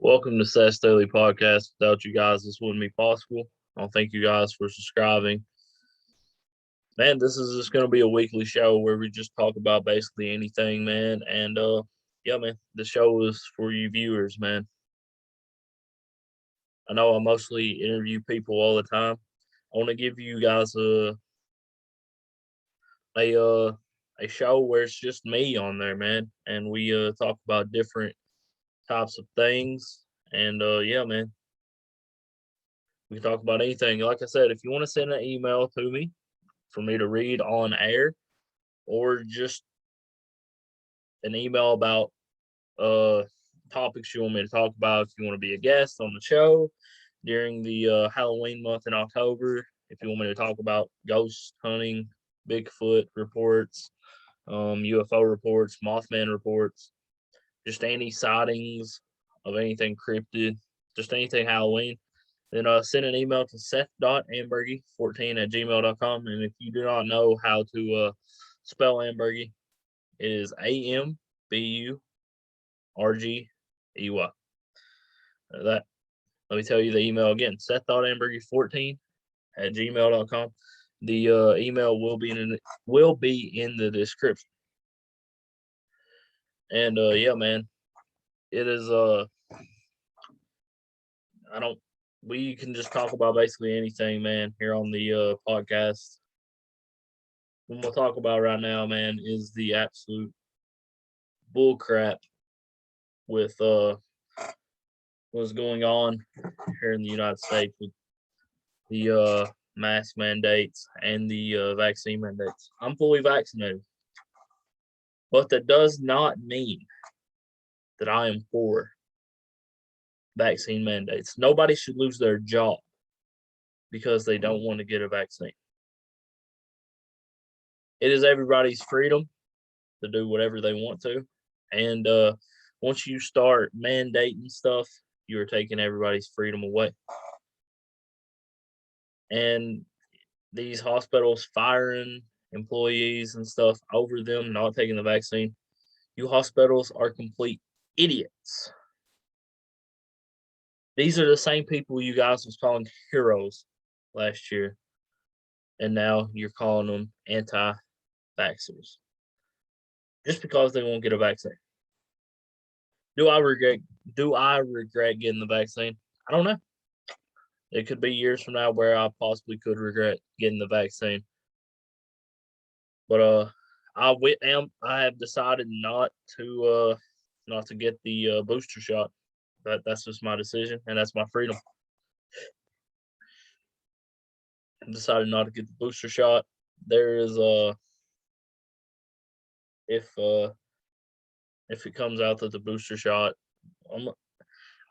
Welcome to Seth's Daily Podcast. Without you guys, this wouldn't be possible. I want to thank you guys for subscribing. Man, this is just going to be a weekly show where we just talk about basically anything, man. And yeah, man, the show is for you viewers, man. I know I mostly interview people all the time. I want to give you guys a uh a show where it's just me on there, man, and we talk about different types of things. And yeah, man, we can talk about anything. Like I said, if you want to send an email to me for me to read on air, or just an email about uh topics you want me to talk about, if you want to be a guest on the show during the Halloween month in October, if you want me to talk about ghost hunting, Bigfoot reports, UFO reports, Mothman reports, just any sightings of anything cryptid, just anything Halloween, then send an email to seth.ambergy14@gmail.com. And if you do not know how to spell Ambergy, it is AMBURGEY. That Let me tell you the email again, seth.ambergy14@gmail.com. The email will be in the description. And yeah, man, it is I don't we can just talk about basically anything, man, here on the podcast. What we'll talk about right now, man, is the absolute bull crap with what's going on here in the United States with the mask mandates and the vaccine mandates. I'm fully vaccinated, but that does not mean that I am for vaccine mandates. Nobody should lose their job because they don't want to get a vaccine. It is everybody's freedom to do whatever they want to. And once you start mandating stuff, you're taking everybody's freedom away. And these hospitals firing employees and stuff over them not taking the vaccine, you hospitals are complete idiots. These are the same people you guys was calling heroes last year, and now you're calling them anti-vaxxers just because they won't get a vaccine. Do I regret getting the vaccine? I don't know. It could be years from now where I possibly could regret getting the vaccine. But I have decided not to get the booster shot. That's just my decision, and that's my freedom. I decided not to get the booster shot. There is if it comes out that the booster shot,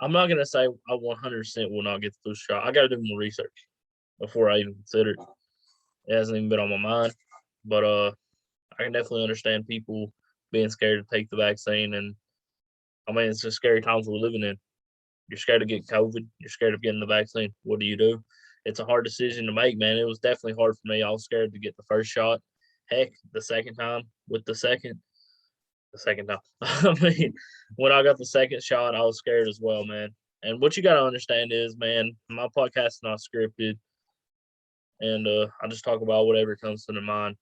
I'm not gonna say I 100% will not get the booster shot. I got to do more research before I even consider it. It hasn't even been on my mind, but I can definitely understand people being scared to take the vaccine, and I mean it's just scary times we're living in. You're scared to get COVID. You're scared of getting the vaccine. What do? It's a hard decision to make, man. It was definitely hard for me. I was scared to get the first shot. Heck, the second time with the second time. I mean, when I got the second shot, I was scared as well, man. And what you got to understand is, man, my podcast is not scripted, and I just talk about whatever comes to the mind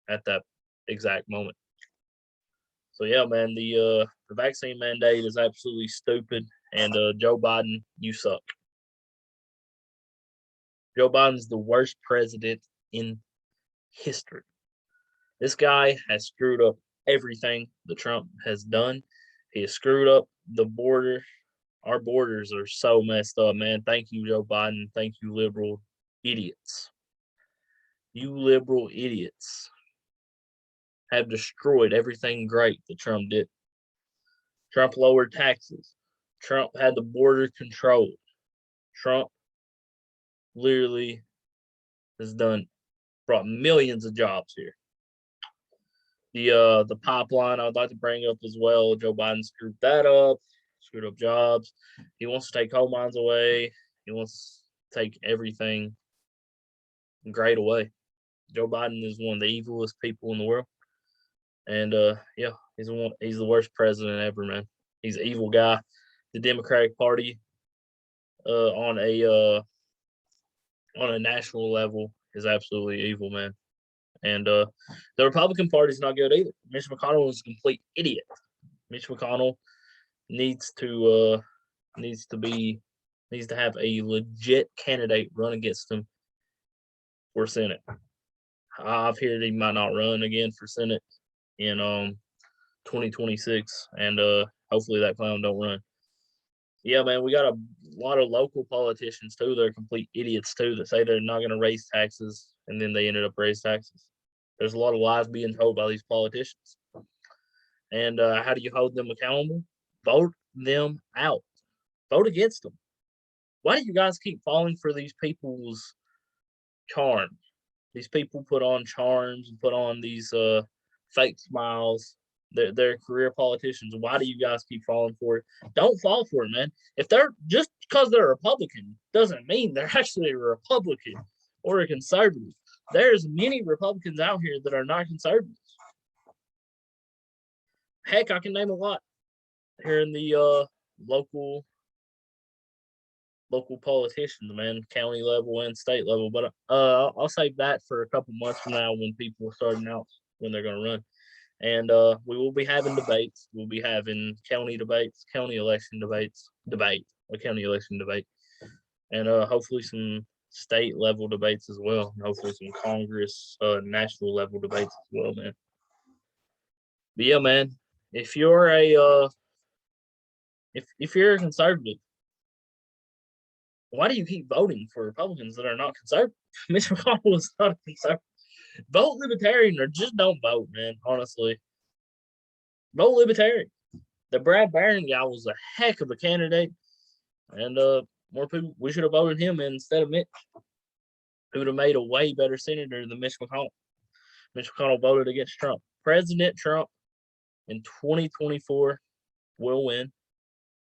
at that exact moment. So yeah, man, the vaccine mandate is absolutely stupid, and Joe Biden, you suck. Joe Biden's the worst president in history. This guy has screwed up everything that Trump has done. He has screwed up the border. Our borders are so messed up, man. Thank you, Joe Biden. Thank you, liberal idiots. You liberal idiots have destroyed everything great that Trump did. Trump lowered taxes. Trump had the border controlled. Trump literally has brought millions of jobs here. The pipeline I would like to bring up as well. Joe Biden screwed that up, screwed up jobs. He wants to take coal mines away. He wants to take everything great away. Joe Biden is one of the evilest people in the world. And yeah, he's the worst president ever, man. He's an evil guy. the Democratic Party on a national level is absolutely evil, man. And the Republican Party is not good either. Mitch McConnell is a complete idiot. Mitch McConnell needs to have a legit candidate run against him for Senate. I've heard he might not run again for Senate in 2026, and hopefully that clown don't run. Yeah, man, we got a lot of local politicians too. They're complete idiots too that say they're not going to raise taxes, and then they ended up raise taxes. There's a lot of lies being told by these politicians. And how do you hold them accountable? Vote them out. Vote against them. Why do you guys keep falling for these people's charms? These people put on charms and put on these fake smiles. They're career politicians. Why do you guys keep falling for it? Don't fall for it, man. If they're just because they're a Republican doesn't mean they're actually a Republican or a conservative. There's many Republicans out here that are not conservatives. Heck, I can name a lot here in the local politicians, man, county level and state level. But I'll save that for a couple months from now when people are starting out when they're going to run. And we will be having debates. We'll be having county debates, county election debates, a county election debate, and hopefully some state level debates as well, and hopefully some Congress, national level debates as well, man. But yeah, man, if you're a if you're a conservative, why do you keep voting for Republicans that are not conservative? Mitch McConnell is not a conservative. Vote Libertarian or just don't vote, man. Honestly, vote Libertarian. The Brad Barron guy was a heck of a candidate, and more people we should have voted him instead of Mitch. Who would have made a way better senator than Mitch McConnell. Mitch McConnell voted against Trump. President Trump in 2024 will win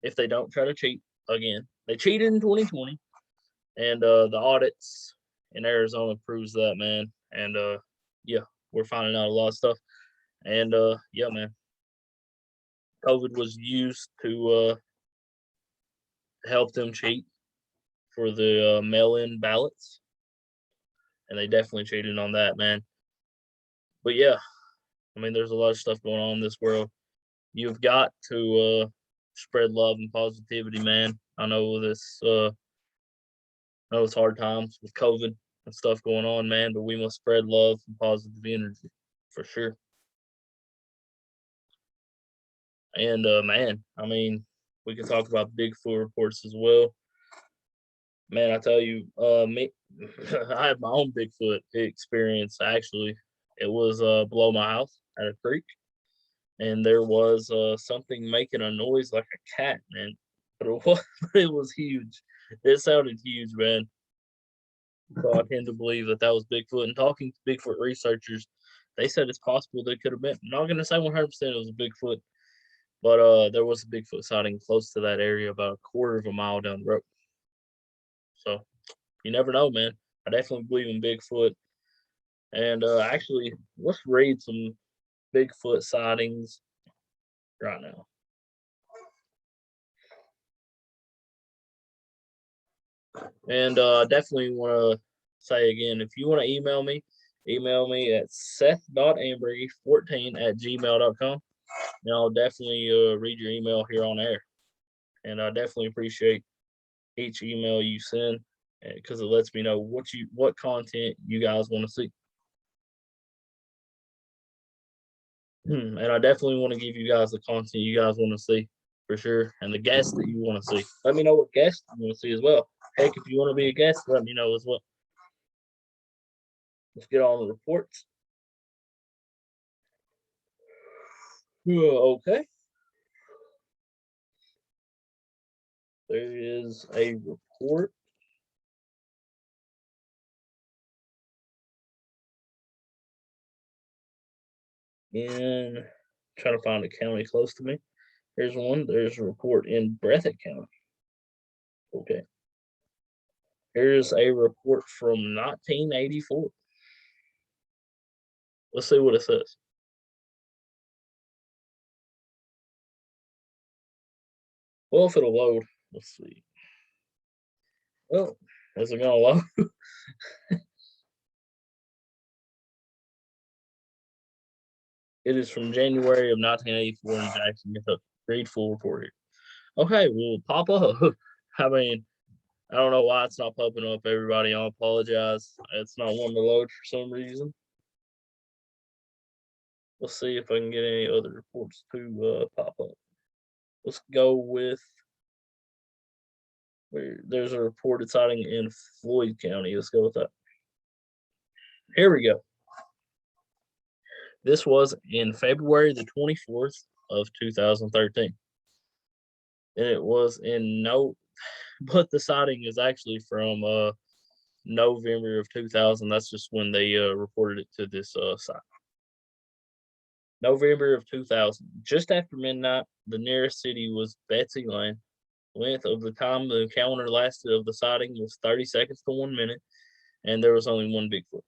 if they don't try to cheat again. They cheated in 2020, and the audits in Arizona proves that, man. And yeah, we're finding out a lot of stuff. And yeah, man, COVID was used to help them cheat for the mail-in ballots, and they definitely cheated on that, man. But yeah, I mean, there's a lot of stuff going on in this world. You've got to spread love and positivity, man. I know this. I know it's hard times with COVID and stuff going on, man, but we must spread love and positive energy for sure. And man, I mean, we can talk about Bigfoot reports as well. Man, I tell you, me, I had my own Bigfoot experience. Actually, it was below my house at a creek, and there was something making a noise like a cat, man. But it was huge. It sounded huge, man. So I tend to believe that was Bigfoot. And talking to Bigfoot researchers, they said it's possible they could have been. I'm not going to say 100% it was a Bigfoot, but there was a Bigfoot sighting close to that area, about a quarter of a mile down the road. So you never know, man. I definitely believe in Bigfoot. And actually, let's read some Bigfoot sightings right now. And definitely want to say again, if you want to email me at seth.ambergy14@gmail.com. And I'll definitely read your email here on air. And I definitely appreciate each email you send because it lets me know what content you guys want to see. And I definitely want to give you guys the content you guys want to see for sure, and the guests that you want to see. Let me know what guests you want to see as well. Heck, if you want to be a guest, let me know as well. Let's get on the reports. Okay. There is a report. In trying to find a county close to me. Here's one. There's a report in Breathitt County. Okay. Here's a report from 1984. Let's see what it says. Well, if it'll load, let's see. Well, is it gonna load? It is from January of 1984 in Jackson, Kentucky. Read full report here. Okay, well, pop up. I mean, I don't know why it's not popping up, everybody. I apologize. It's not wanting to load for some reason. Let's see if I can get any other reports to pop up. Let's go with there's a reported sighting in Floyd County. Let's go with that. Here we go. This was in February the 24th of 2013. And it was in but the sighting is actually from November of 2000. That's just when they reported it to this site. November of 2000. Just after midnight, the nearest city was Betsy Lane. Length of the time the encounter lasted of the sighting was 30 seconds to 1 minute, and there was only one Bigfoot.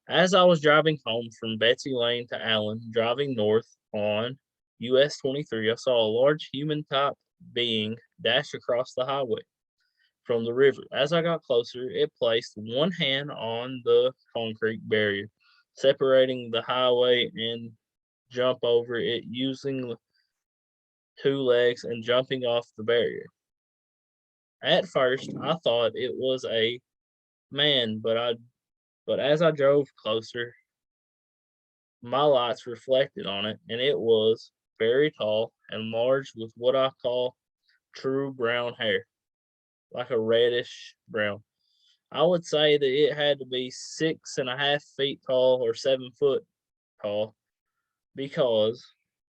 As I was driving home from Betsy Lane to Allen, driving north on US 23, I saw a large human type being dash across the highway from the river. As I got closer, it placed one hand on the concrete barrier, separating the highway, and jump over it using two legs and jumping off the barrier. At first, I thought it was a man, but as I drove closer, my lights reflected on it, and it was very tall and large with what I call true brown hair, like a reddish brown. I would say that it had to be 6.5 feet tall or 7 foot tall because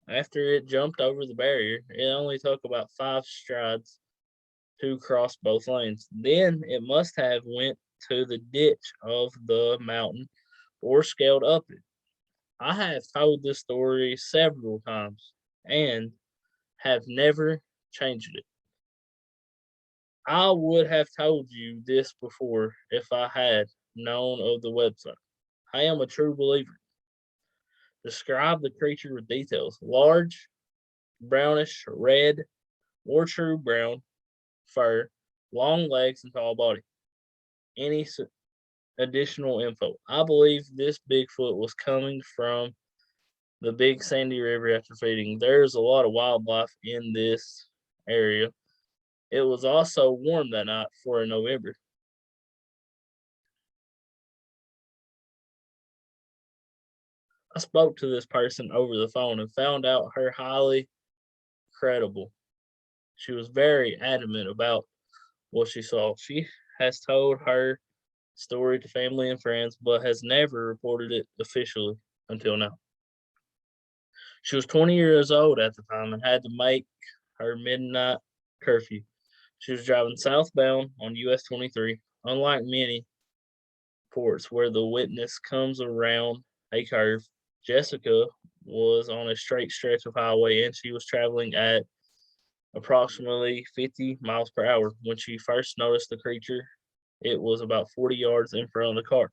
after it jumped over the barrier, it only took about 5 strides to cross both lanes. Then it must have went to the ditch of the mountain or scaled up it. I have told this story several times and have never changed it. I would have told you this before if I had known of the website. I am a true believer. Describe the creature with details. Large, brownish, red, or true brown fur, long legs, and tall body. Any additional info? I believe this Bigfoot was coming from the Big Sandy River after feeding. There's a lot of wildlife in this area. It was also warm that night for November. I spoke to this person over the phone and found out her highly credible. She was very adamant about what she saw. She has told her story to family and friends, but has never reported it officially until now. She was 20 years old at the time and had to make her midnight curfew. She was driving southbound on US 23. Unlike many ports where the witness comes around a curve, Jessica was on a straight stretch of highway and she was traveling at approximately 50 miles per hour. When she first noticed the creature, it was about 40 yards in front of the car.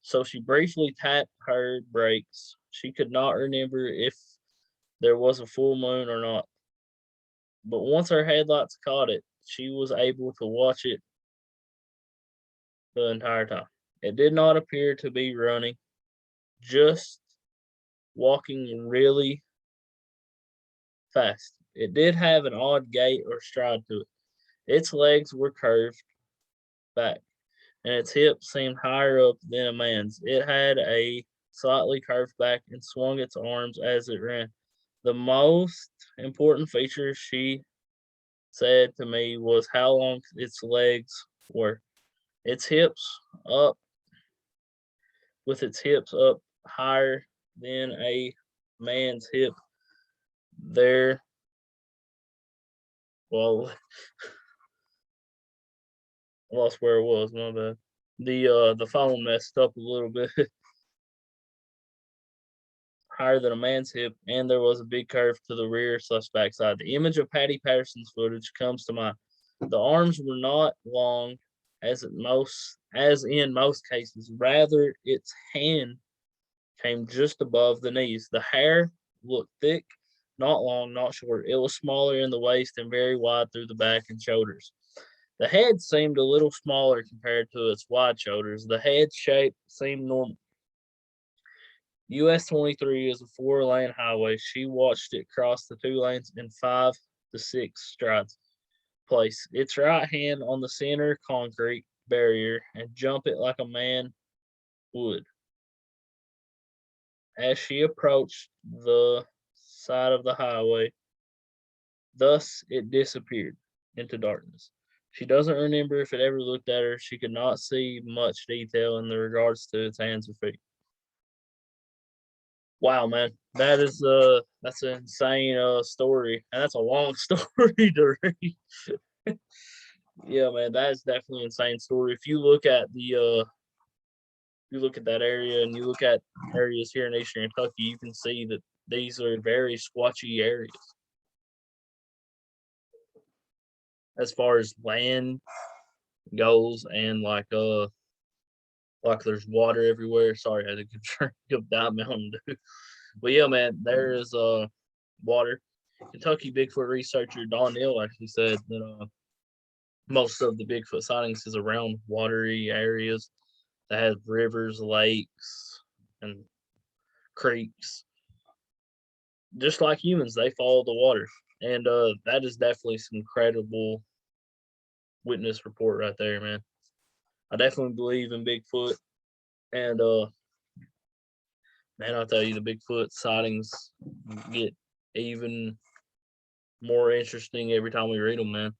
So she briefly tapped her brakes. She could not remember if there was a full moon or not. But once her headlights caught it, she was able to watch it the entire time. It did not appear to be running, just walking really fast. It did have an odd gait or stride to it. Its legs were curved back, and its hips seemed higher up than a man's. It had a slightly curved back and swung its arms as it ran. The most important feature, she said to me, was how long its legs were. Its hips up, with its hips up higher than a man's hip. There, well, I lost where it was. My bad. The phone messed up a little bit. Higher than a man's hip, and there was a big curve to the rear slash backside. The image of Patty Patterson's footage comes to mind. The arms were not long as in most cases. Rather, its hand came just above the knees. The hair looked thick, not long, not short. It was smaller in the waist and very wide through the back and shoulders. The head seemed a little smaller compared to its wide shoulders. The head shape seemed normal. US 23 is a 4-lane highway. She watched it cross the 2 lanes in 5 to 6 strides. Place its right hand on the center concrete barrier and jump it like a man would. As she approached the side of the highway, thus it disappeared into darkness. She doesn't remember if it ever looked at her. She could not see much detail in the regards to its hands or feet. Wow, man, that's an insane story, and that's a long story to read. Yeah, man, that is definitely an insane story. If you look at you look at that area and you look at areas here in Eastern Kentucky, you can see that these are very squatchy areas as far as land goes, and like there's water everywhere. Sorry, I had to drink of that Mountain Dew. But yeah, man, there is water. Kentucky Bigfoot researcher Don Neal actually said that most of the Bigfoot sightings is around watery areas that have rivers, lakes, and creeks. Just like humans, they follow the water, and that is definitely some credible witness report right there, man. I definitely believe in Bigfoot, and man, I'll tell you, the Bigfoot sightings get even more interesting every time we read them, man.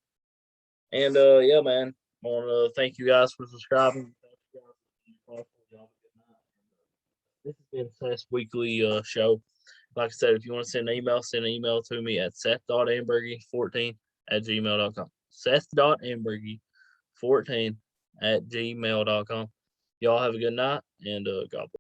And yeah, man, I want to thank you guys for subscribing. This has been Seth's weekly show. Like I said, if you want to send an email to me at seth.ambergy14@gmail.com. Seth.ambergy14@gmail.com. Y'all have a good night, and God bless.